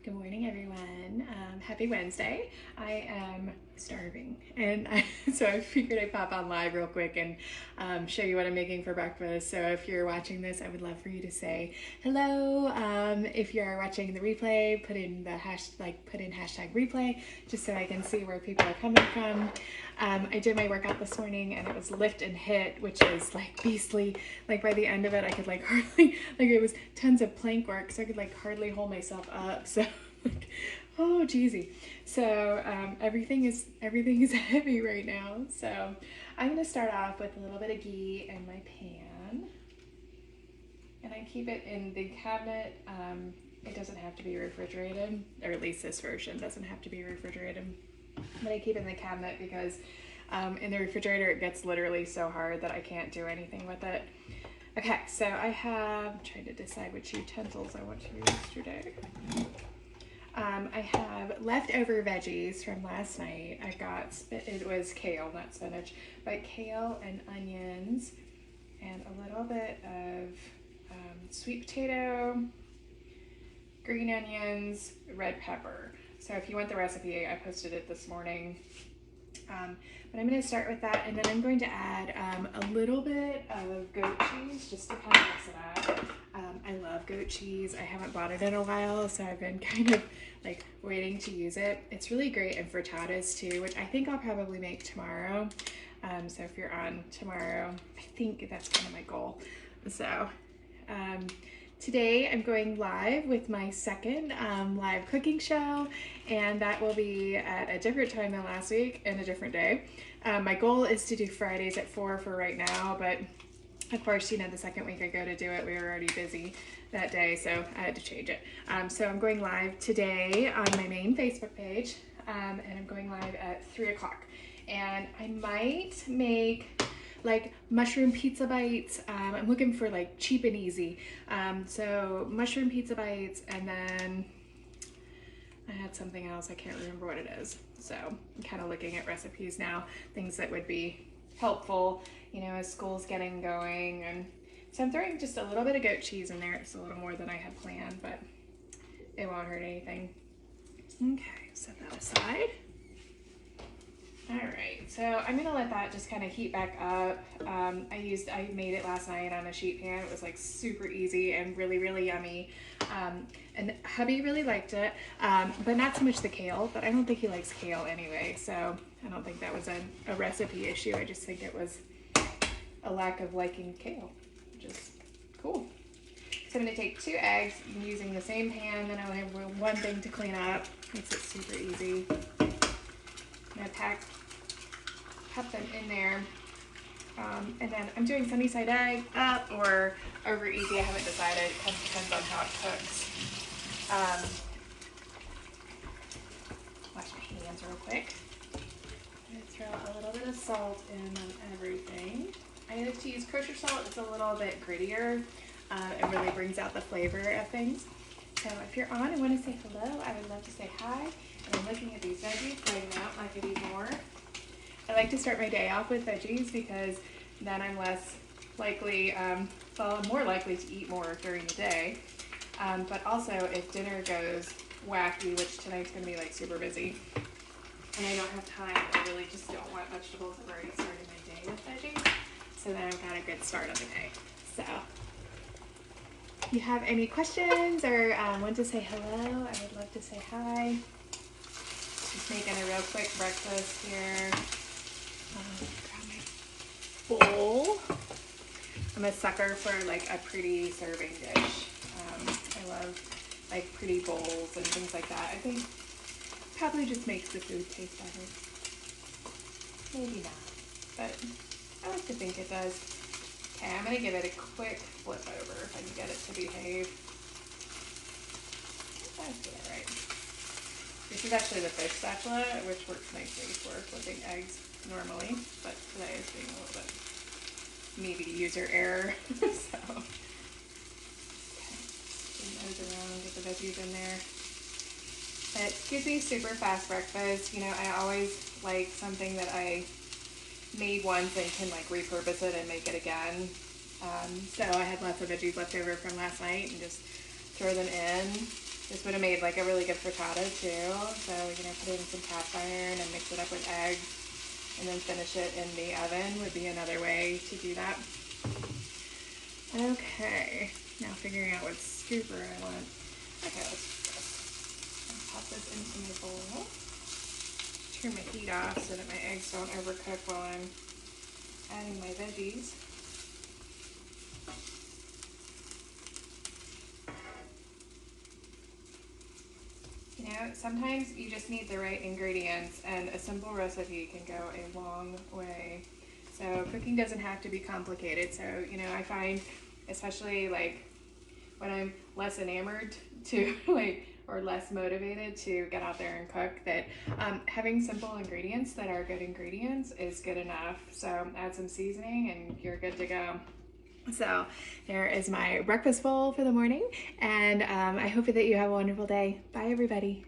Good morning, everyone. Happy Wednesday. I am starving, and so I figured I'd pop on live real quick and show you what I'm making for breakfast. So if you're watching this, I would love for you to say hello. If you're watching the replay, put in hashtag replay, just so I can see where people are coming from. I did my workout this morning, and it was lift and hit, which is like beastly. Like by the end of it, I could like hardly, like it was tons of plank work, so I could like hardly hold myself up. So like, oh geezy. So everything is heavy right now. So I'm gonna start off with a little bit of ghee in my pan, and I keep it in the cabinet. It doesn't have to be refrigerated, or at least this version doesn't have to be refrigerated. But I keep it in the cabinet because in the refrigerator it gets literally so hard that I can't do anything with it. Okay, so I'm trying to decide which utensils I want to use today. I have leftover veggies from last night. It was kale, not spinach, but kale and onions and a little bit of sweet potato, green onions, red pepper. So if you want the recipe, I posted it this morning. But I'm going to start with that, and then I'm going to add a little bit of goat cheese just to kind of mix it up. I love goat cheese. I haven't bought it in a while, so I've been kind of like waiting to use it. It's really great in frittatas too, which I think I'll probably make tomorrow. So if you're on tomorrow, I think that's kind of my goal. So today I'm going live with my second live cooking show, and that will be at a different time than last week and a different day. My goal is to do Fridays at 4 for right now, but of course, you know, the second week I go to do it, we were already busy that day, so I had to change it. So I'm going live today on my main Facebook page, and I'm going live at 3 o'clock. And I might make like mushroom pizza bites. I'm looking for like cheap and easy. So mushroom pizza bites, and then I had something else, I can't remember what it is. So I'm kind of looking at recipes now, things that would be helpful, you know, as school's getting going. And so I'm throwing just a little bit of goat cheese in there. It's a little more than I had planned, but it won't hurt anything. Okay, set that aside. All right, so I'm gonna let that just kind of heat back up. I made it last night on a sheet pan. It was like super easy and really, really yummy. And hubby really liked it, but not so much the kale, but I don't think he likes kale anyway. So I don't think that was a recipe issue. I just think it was a lack of liking kale, which is cool. So I'm gonna take 2 eggs using the same pan, then I only have one thing to clean up. Makes it super easy. I'm gonna pop them in there, and then I'm doing sunny side egg up or over easy. I haven't decided. It kind of depends on how it cooks. Wash my hands real quick. I'm gonna throw a little bit of salt in on everything. I like to use kosher salt. It's a little bit grittier. It really brings out the flavor of things. So if you're on and want to say hello, I would love to say hi. And I'm looking at these veggies, trying them out, like to eat more. I like to start my day off with veggies because then I'm less likely, I'm more likely to eat more during the day. But also if dinner goes wacky, which tonight's going to be like super busy, and I don't have time, I really just don't want vegetables. I've already started my day with veggies, so then I've got a good start on the day. So if you have any questions or want to say hello, I would love to say hi. Just making a real quick breakfast here. Grab my bowl. I'm a sucker for like a pretty serving dish. I love like pretty bowls and things like that. I think probably just makes the food taste better. Maybe not, but I like to think it does. Okay, I'm gonna give it a quick flip over if I can get it to behave. That's all right. This is actually the fish spatula, which works nicely for flipping eggs normally, but today is being a little bit maybe user error. So, okay, spin those around, get the veggies in there. It gives me super fast breakfast. You know, I always like something that I made once and can like repurpose it and make it again. So I had lots of veggies left over from last night and just throw them in. This would have made like a really good frittata too. So, you know, put in some cast iron and mix it up with eggs and then finish it in the oven would be another way to do that. Okay, now figuring out what scooper I want. Okay, let's pop this into my bowl. Turn my heat off so that my eggs don't overcook while I'm adding my veggies. You know, sometimes you just need the right ingredients, and a simple recipe can go a long way. So cooking doesn't have to be complicated. So, you know, I find, especially like when I'm less enamored to like, or less motivated to get out there and cook, that having simple ingredients that are good ingredients is good enough. So add some seasoning and you're good to go. So there is my breakfast bowl for the morning, and I hope that you have a wonderful day. Bye, everybody.